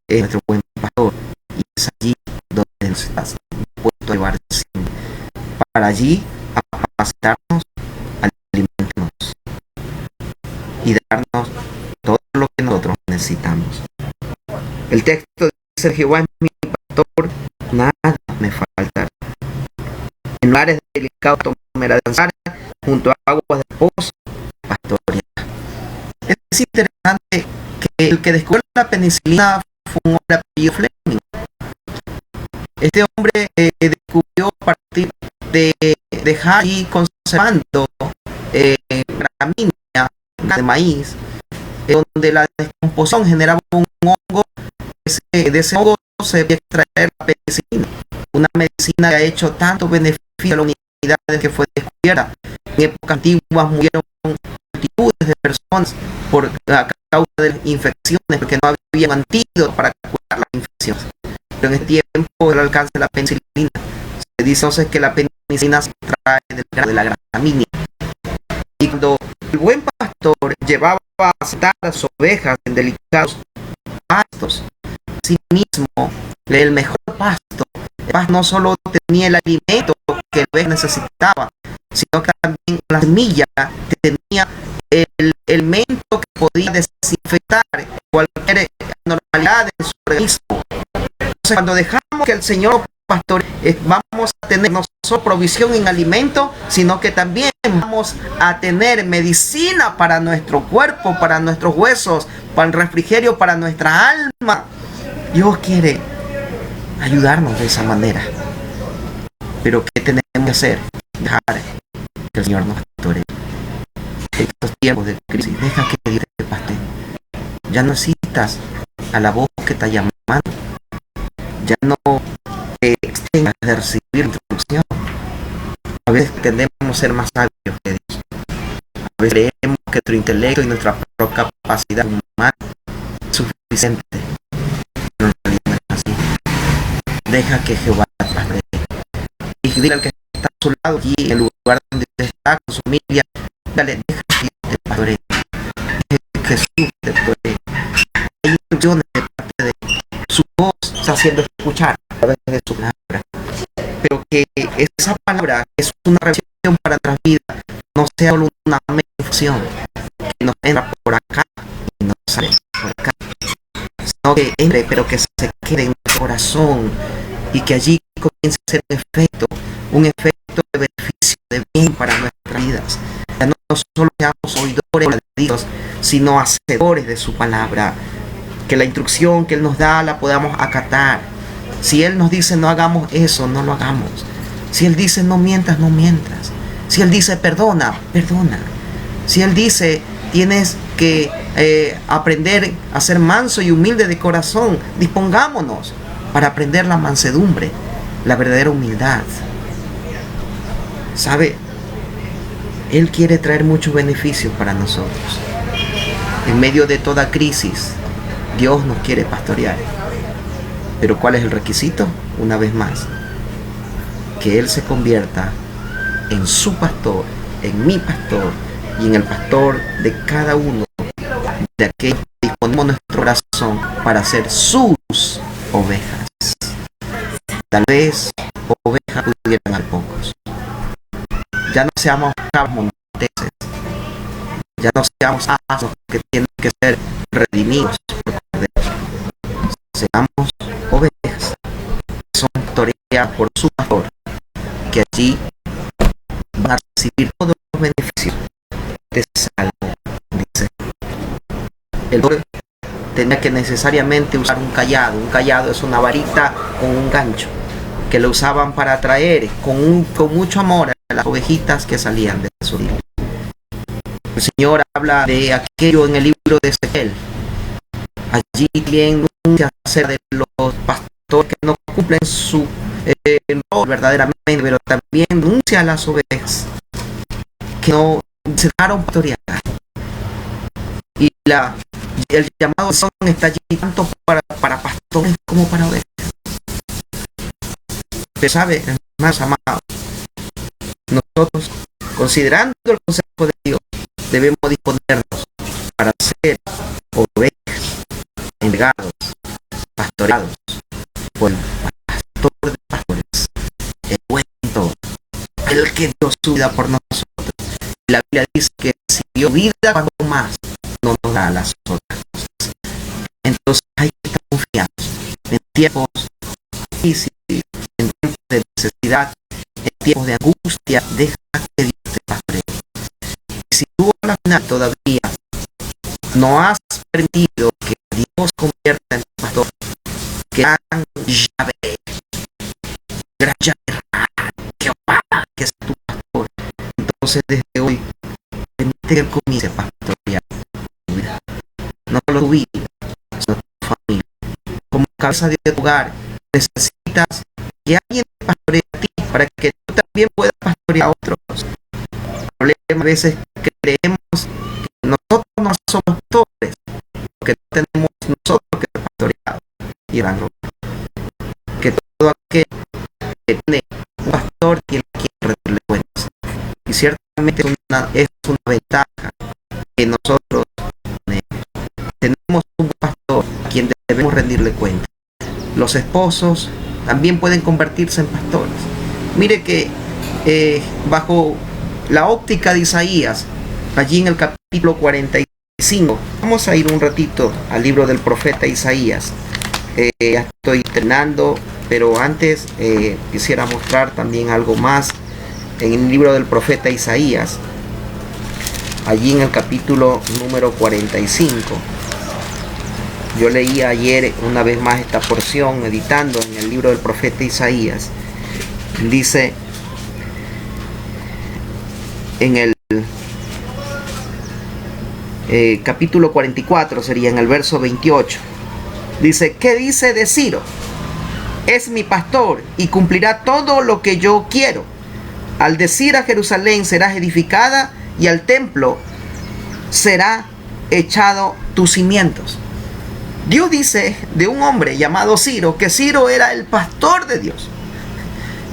es nuestro buen pastor, y es allí donde nos estás puesto a llevar para allí apacentarnos, alimentarnos y darnos todo lo que nosotros necesitamos. El texto dice: Jehová es mi pastor, nada me faltará. En lugares delicados tomará descansar, junto a aguas de reposo pastoreará. Es interesante que el que descubrió la penicilina fue un hombre apellido Fleming. Este hombre descubrió a partir de dejar y conservando gramínea de maíz, donde la descomposición generaba un hongo. De ese hongo se debe extraer la penicilina, una medicina que ha hecho tanto beneficio a la humanidad desde que fue descubierta. En épocas antiguas murieron multitudes de personas por causa de las infecciones, porque no había antídoto para curar las infecciones. Pero en este tiempo el alcance de la penicilina, se dice entonces que la penicilina se trae de la gramínea. Y cuando el buen pastor llevaba a sentar a las ovejas en delicados pastos, sí mismo el mejor pasto, el pasto no solo tenía el alimento que el oveja necesitaba, sino que también la semilla tenía el elemento que podía desinfectar cualquier anormalidad en su organismo. Entonces, cuando dejamos que el Señor pastor, vamos a tener no solo provisión en alimento, sino que también vamos a tener medicina para nuestro cuerpo, para nuestros huesos, para el refrigerio, para nuestra alma. Dios quiere ayudarnos de esa manera. Pero ¿qué tenemos que hacer? Dejar que el Señor nos pastoree. En estos tiempos de crisis, deja que Dios te pastoree. Ya no necesitas a la voz que está llamando. Ya no tengas de recibir instrucción. A veces tendemos a ser más sabios que Dios. A veces creemos que nuestro intelecto y nuestra capacidad humana es suficiente. Pero en realidad no es así. Deja que Jehová te pastoree. Y dile al que está a su lado, allí en el lugar donde está con su familia, dale, deja que Dios te pastoree. Que Jesús te pastoree. Hay instrucciones de parte de su voz, está haciendo escuchar a través de su palabra. Pero que esa palabra es una revelación para nuestras vidas, no sea solo una meditación que nos entra por acá y nos sale por acá, sino que entre, pero que se quede en el corazón y que allí comience a ser un efecto de beneficio, de bien para nuestras vidas. Ya no solo seamos oidores de Dios, sino hacedores de su palabra. Que la instrucción que Él nos da la podamos acatar. Si Él nos dice no hagamos eso, no lo hagamos. Si Él dice no mientas, no mientas. Si Él dice perdona, perdona. Si Él dice tienes que aprender a ser manso y humilde de corazón, dispongámonos para aprender la mansedumbre, la verdadera humildad. ¿Sabe? Él quiere traer muchos beneficios para nosotros. En medio de toda crisis, Dios nos quiere pastorear. Pero ¿cuál es el requisito? Una vez más, que Él se convierta en su pastor, en mi pastor y en el pastor de cada uno de aquellos que disponemos nuestro corazón para ser sus ovejas. Tal vez ovejas pudieran haber pocos. Ya no seamos cabos monteses, ya no seamos asnos que tienen que ser redimidos por Cordero. Seamos ovejas que son pastoreadas por su pastor, que allí van a recibir todos los beneficios de salvo. Dice, el pastor tenía que necesariamente usar un cayado. Un cayado es una varita con un gancho que lo usaban para atraer con mucho amor a las ovejitas que salían de su vida. El Señor habla de aquello en el libro de Ezequiel. Allí también anuncia acerca de los pastores que no cumplen su rol verdaderamente, pero también anuncia a las ovejas que no se dejaron pastorear. Y el llamado son está allí tanto para pastores como para ovejas. Pero sabe, hermanos amados, nosotros, considerando el consejo de Dios, debemos disponernos para ser ovejas, entregados, pastoreados por el pastor de pastores, el buen pastor, el que dio su vida por nosotros. Y la Biblia dice que si dio vida, cuando más no nos da las otras cosas. Entonces hay que estar confiados en tiempos difíciles, en tiempos de necesidad, en tiempos de angustia. Deja que Dios te pastoree. Y si tú a la final todavía no has permitido que Dios convierta en tu pastor, que hagan Yahvé, Jehová, que es tu pastor, entonces desde hoy permite que Él comience a pastorear tu vida, no solo tu vida, sino tu familia. Como cabeza de tu hogar necesitas que alguien te pastoree a ti para que tú también puedas pastorear a otros. A veces creemos que nosotros no somos pastores, que tenemos nosotros que ser pastoreados. Y que todo aquel que tiene un pastor tiene que rendirle cuentas. Y ciertamente es una ventaja que nosotros tenemos un pastor a quien debemos rendirle cuentas. Los esposos también pueden convertirse en pastores. Mire que bajo la óptica de Isaías, allí en el capítulo 45, vamos a ir un ratito al libro del profeta Isaías. Ya estoy terminando, pero antes quisiera mostrar también algo más en el libro del profeta Isaías, allí en el capítulo número 45. Yo leí ayer una vez más esta porción, meditando en el libro del profeta Isaías. Dice en el capítulo 44, sería en el verso 28. Dice, ¿qué dice de Ciro? Es mi pastor y cumplirá todo lo que yo quiero. Al decir a Jerusalén serás edificada y al templo será echado tus cimientos. Dios dice de un hombre llamado Ciro que Ciro era el pastor de Dios.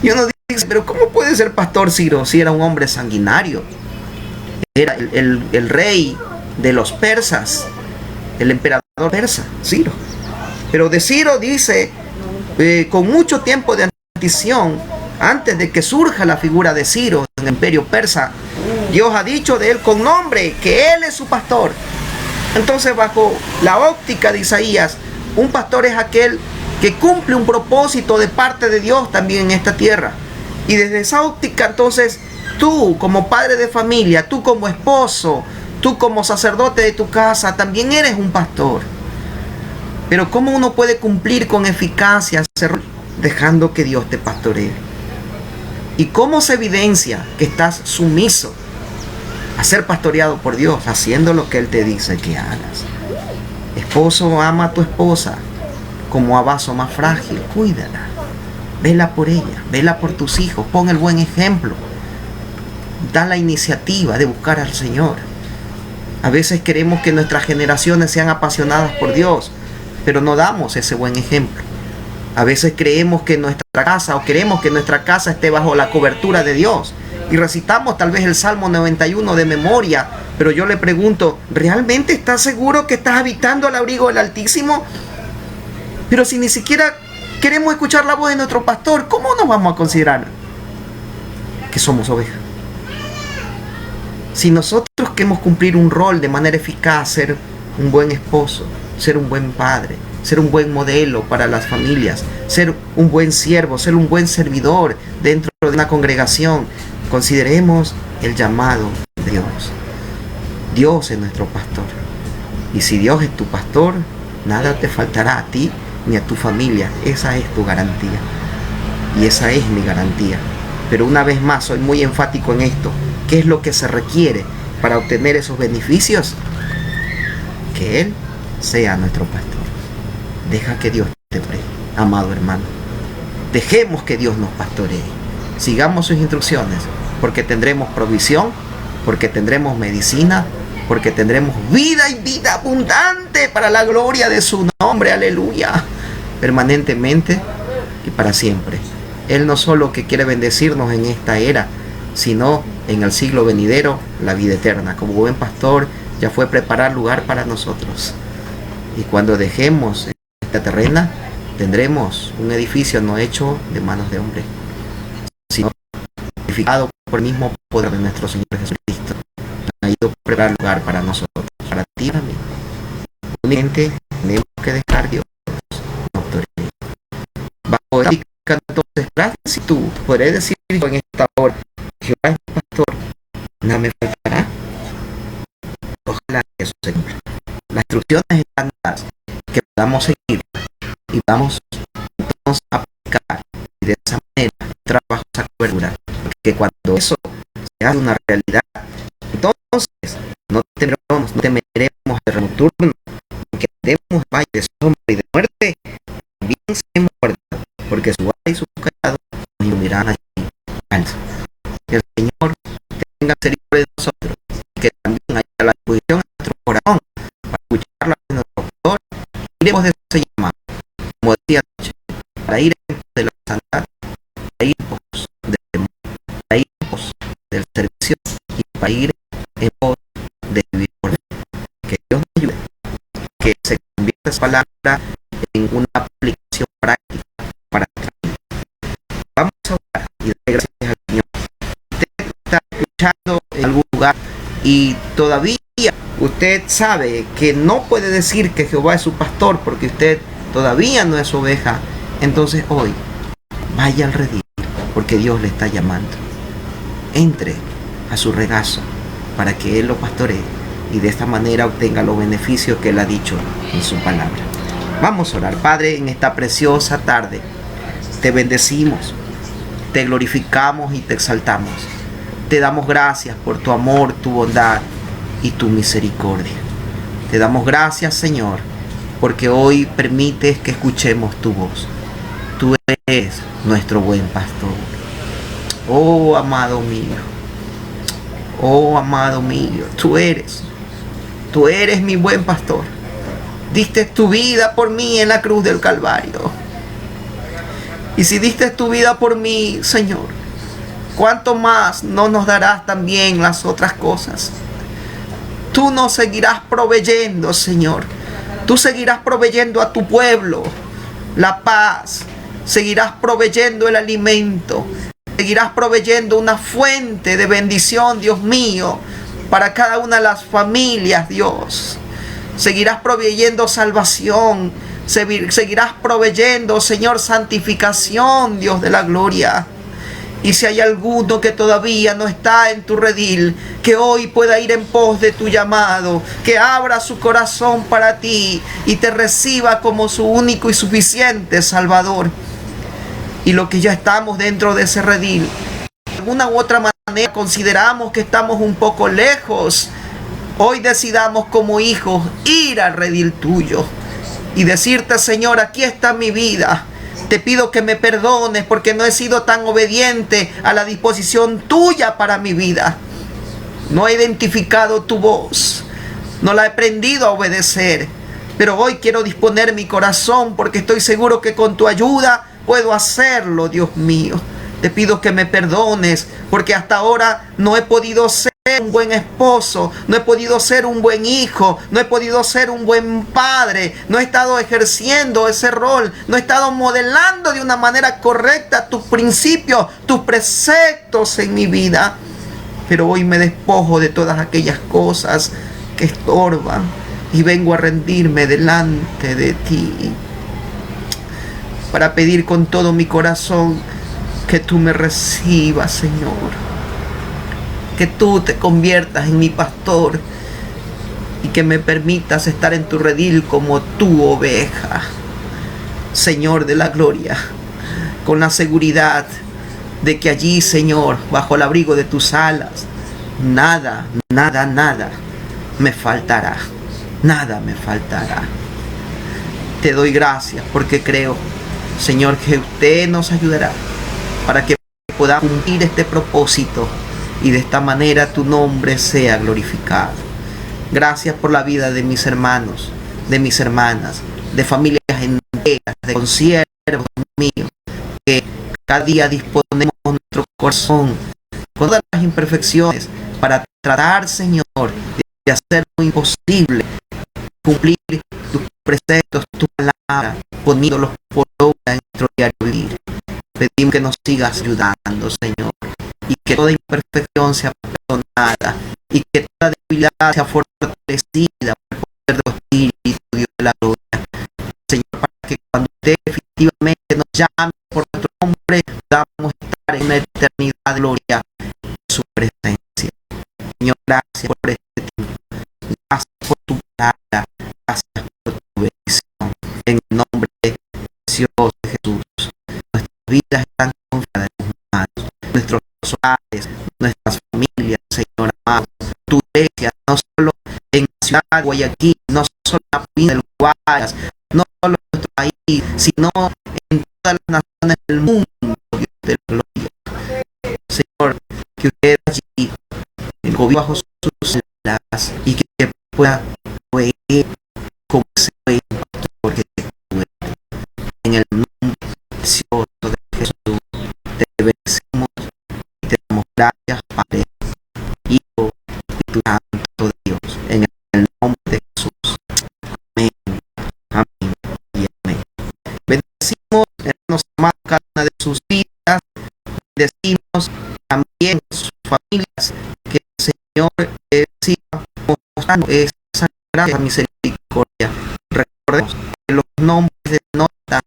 Y uno dice, pero ¿cómo puede ser pastor Ciro si era un hombre sanguinario? Era el rey de los persas, el emperador persa, Ciro. Pero de Ciro dice, con mucho tiempo de anticipación, antes de que surja la figura de Ciro en el imperio persa, Dios ha dicho de él con nombre que él es su pastor. Entonces, bajo la óptica de Isaías, un pastor es aquel que cumple un propósito de parte de Dios también en esta tierra. Y desde esa óptica, entonces, tú como padre de familia, tú como esposo, tú como sacerdote de tu casa, también eres un pastor. Pero ¿cómo uno puede cumplir con eficacia ese rol? Dejando que Dios te pastoree. ¿Y cómo se evidencia que estás sumiso a ser pastoreado por Dios? Haciendo lo que Él te dice que hagas. Esposo, ama a tu esposa como a vaso más frágil. Cuídala, vela por ella, vela por tus hijos, pon el buen ejemplo, da la iniciativa de buscar al Señor. A veces queremos que nuestras generaciones sean apasionadas por Dios, pero no damos ese buen ejemplo. A veces creemos que nuestra casa, o queremos que nuestra casa esté bajo la cobertura de Dios, y recitamos tal vez el Salmo 91 de memoria, Pero yo le pregunto, ¿realmente estás seguro que estás habitando al abrigo del Altísimo? Pero si ni siquiera queremos escuchar la voz de nuestro pastor, ¿cómo nos vamos a considerar que somos ovejas? Si nosotros queremos cumplir un rol de manera eficaz, ser un buen esposo, ser un buen padre, ser un buen modelo para las familias, ser un buen siervo, ser un buen servidor dentro de una congregación, consideremos el llamado de Dios. Dios es nuestro pastor. Y si Dios es tu pastor, nada te faltará a ti ni a tu familia. Esa es tu garantía. Y esa es mi garantía. Pero una vez más, soy muy enfático en esto. ¿Qué es lo que se requiere para obtener esos beneficios? Que Él sea nuestro pastor. Deja que Dios te pree, amado hermano. Dejemos que Dios nos pastoree. Sigamos sus instrucciones, porque tendremos provisión, porque tendremos medicina, porque tendremos vida y vida abundante para la gloria de su nombre. Aleluya. Permanentemente y para siempre. Él no solo que quiere bendecirnos en esta era, sino en el siglo venidero, la vida eterna. Como buen pastor, ya fue preparar lugar para nosotros. Y cuando dejemos esta terrena, tendremos un edificio no hecho de manos de hombre, sino edificado por el mismo poder de nuestro Señor Jesucristo. Ha ido a preparar lugar para nosotros, para ti y para mí. Únicamente tenemos que dejar Dios nos toree. Bajo esta entonces, gracias, y tú podré decir en esta hora, Jehová es mi pastor, nada me faltará. Ojalá que eso se cumpla. Las instrucciones están dadas, que podamos seguir y vamos entonces a aplicar, y de esa manera trabajo esa cobertura, porque cuando eso se hace una realidad, entonces no temeremos el nocturno, porque tendremos valle de sombra y de muerte, también seremos muertos, porque su vara y su callado nos iluminarán allí. Que el Señor tenga misericordia de nosotros, y que también haya la disposición de nuestro corazón para escuchar la voz de nuestro pastor. Iremos de ese llamado, como decía anoche, para ir en pos de la santidad, para ir en pos del temor, para ir en pos del servicio y para ir en pos de vivir por Él. Que Dios nos ayude, que se convierta esa palabra en una aplicación práctica para nuestra vida. Vamos a orar y darle gracias al Señor. Usted está escuchando en algún lugar y todavía usted sabe que no puede decir que Jehová es su pastor porque usted todavía no es oveja. Entonces hoy vaya al redil, porque Dios le está llamando. Entre a su regazo para que Él lo pastoree y de esta manera obtenga los beneficios que Él ha dicho en su palabra. Vamos a orar. Padre, en esta preciosa tarde te bendecimos, te glorificamos y te exaltamos. Te damos gracias por tu amor, tu bondad y tu misericordia. Te damos gracias, Señor, porque hoy permites que escuchemos tu voz. Tú eres nuestro buen pastor. Oh, amado mío. Oh, amado mío. Tú eres mi buen pastor. Diste tu vida por mí en la cruz del Calvario. Y si diste tu vida por mí, Señor, ¿cuánto más no nos darás también las otras cosas? Tú nos seguirás proveyendo, Señor. Tú seguirás proveyendo a tu pueblo la paz. Seguirás proveyendo el alimento. Seguirás proveyendo una fuente de bendición, Dios mío, para cada una de las familias, Dios. Seguirás proveyendo salvación. Seguirás proveyendo, Señor, santificación, Dios de la gloria. Y si hay alguno que todavía no está en tu redil, que hoy pueda ir en pos de tu llamado, que abra su corazón para ti y te reciba como su único y suficiente Salvador. Y lo que ya estamos dentro de ese redil, de alguna u otra manera consideramos que estamos un poco lejos, hoy decidamos como hijos ir al redil tuyo y decirte, Señor, aquí está mi vida. Te pido que me perdones porque no he sido tan obediente a la disposición tuya para mi vida. No he identificado tu voz, no la he aprendido a obedecer, pero hoy quiero disponer mi corazón porque estoy seguro que con tu ayuda puedo hacerlo, Dios mío. Te pido que me perdones porque hasta ahora no he podido ser ser un buen esposo, no he podido ser un buen hijo, no he podido ser un buen padre, no he estado ejerciendo ese rol, no he estado modelando de una manera correcta tus principios, tus preceptos en mi vida. Pero hoy me despojo de todas aquellas cosas que estorban y vengo a rendirme delante de ti para pedir con todo mi corazón que tú me recibas, Señor, que tú te conviertas en mi pastor y que me permitas estar en tu redil como tu oveja, Señor de la gloria, con la seguridad de que allí, Señor, bajo el abrigo de tus alas, nada me faltará, nada me faltará. Te doy gracias porque creo, Señor, que usted nos ayudará para que podamos cumplir este propósito y de esta manera tu nombre sea glorificado. Gracias por la vida de mis hermanos, de mis hermanas, de familias enteras, de consiervos míos, que cada día disponemos nuestro corazón con todas las imperfecciones para tratar, Señor, de hacer lo imposible, cumplir tus preceptos, tu palabra, poniéndolos por obra en nuestro diario vivir. Pedimos que nos sigas ayudando, Señor, y que toda imperfección sea perdonada y que toda debilidad sea fortalecida por el poder de tu Espíritu, Dios de la gloria. Señor, para que cuando usted efectivamente nos llame por nuestro nombre, podamos estar en la eternidad de gloria en su presencia. Señor, gracias por este tiempo. Gracias por tu palabra. Gracias por tu bendición. En el nombre precioso de Jesús. Nuestras vidas están confiadas en tus manos. Nuestros hogares, nuestras familias, Señor amado. Tu iglesia, no solo en la ciudad de Guayaquil, no solo en la provincia del Guayas, no solo en nuestro país, sino en todas las naciones del mundo, Dios de la gloria. Señor, que usted allí gobierno bajo sus alas y que pueda proveer como ese buen pastor que tú eres. En el nombre precioso de Jesús te bendecimos y te damos gracias, Padre, Hijo y tu Santo de Dios. En el nombre de Jesús. Amén, amén y amén. Bendecimos, hermanos amados, cada una de sus vidas. Bendecimos también sus familias. Que el Señor siga mostrando esa gracia, misericordia. Recordemos que los nombres denotan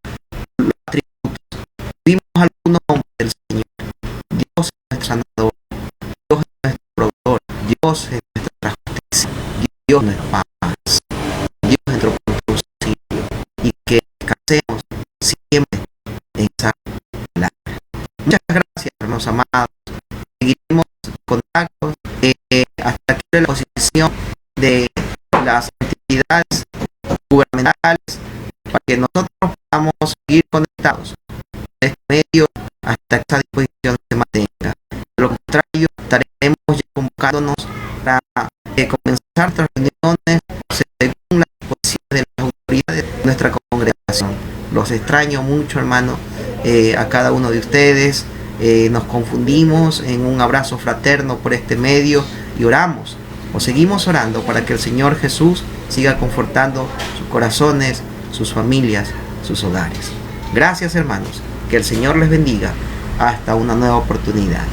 los atributos. Vimos algunos nombres del Señor. Dios es nuestro sanador, Dios es nuestro proveedor, Dios es nuestra justicia, Dios es nuestra paz, Dios es nuestro auxilio, y que descansemos siempre en esa palabra. Muchas gracias, hermanos amados. Seguiremos en contacto hasta aquí la posición de las entidades gubernamentales para que nosotros podamos seguir conectados en este medio hasta que esa disposición se mantenga. De lo contrario, estaremos ya convocándonos para comenzar nuestras reuniones según las disposiciones de las autoridades de nuestra congregación. Los extraño mucho, hermano, a cada uno de ustedes. Nos confundimos en un abrazo fraterno por este medio y oramos, o seguimos orando para que el Señor Jesús siga confortando sus corazones, sus familias, sus hogares. Gracias, hermanos, que el Señor les bendiga hasta una nueva oportunidad.